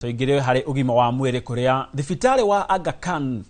Toigire hari ugima wa mwiri kuria Thibitarĩ wa Agha Khan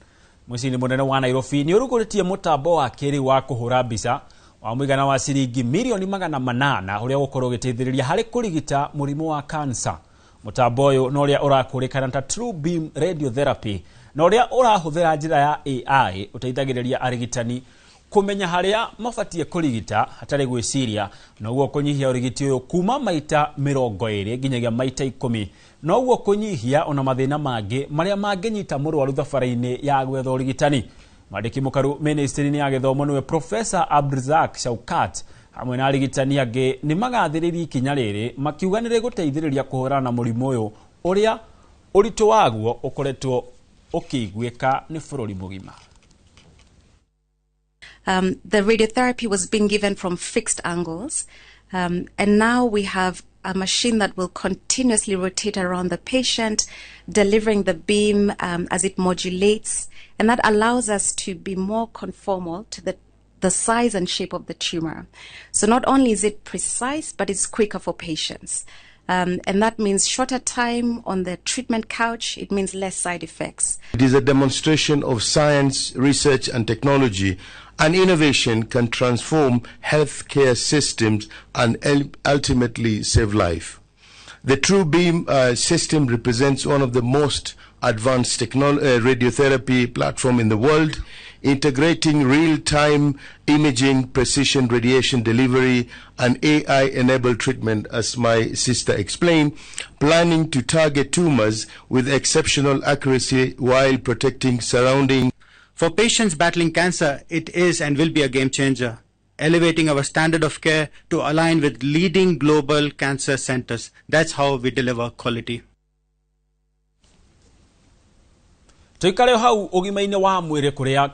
mucini munene wa Nairobi ni uruguritie mũtambo wa kĩrĩu wa kuhura mbica wa mũigana wa ciringi milioni 800 uria gukorwo gũteithĩrĩria hari kũrigita mũrimũ wa cancer. Mũtambo uyu no uria urakũrĩkana ta True Beam Radiotherapy na uria urahuthira njira ya AI uteithagĩrĩria arigitani kumenya haria mabatie kũrigita hatari gwĩciria noguo kunyihia urigiti uyu kuma maita 20 nginyagia maita 10 noguo kunyihia ona mathina mangi maria mangenyita mũrwaru thabara-inĩ ya gwetha urigitani. Mwandĩki mũkaru ministry-inĩ ya gĩthomo niwe Professor Abdulrazak Shaukat hamwe na arigitani angĩ ni magathĩrĩria ikinya rĩrĩ makiuga nĩ rĩgũteithĩrĩria kũhũrana na mũrimũ ũyũ ũrĩa ũritũ waguo ũkoretwo ũkĩiguĩka nĩ bũrũri mũgima. The radiotherapy was being given from fixed angles, and now we have a machine that will continuously rotate around the patient, delivering the beam as it modulates, and that allows us to be more conformal to the size and shape of the tumor. So not only is it precise, but it's quicker for patients. And that means shorter time on the treatment couch. It means less side effects. It is a demonstration of science, research and technology, and innovation can transform healthcare systems and ultimately save life. The True Beam system represents one of the most advanced radiotherapy platform in the world, integrating real-time imaging, precision radiation delivery, and AI-enabled treatment, as my sister explained, planning to target tumors with exceptional accuracy while protecting surrounding. For patients battling cancer, it is and will be a game changer, elevating our standard of care to align with leading global cancer centers. That's how we deliver quality. Tuikare hau ugimaine wa mwiri kuria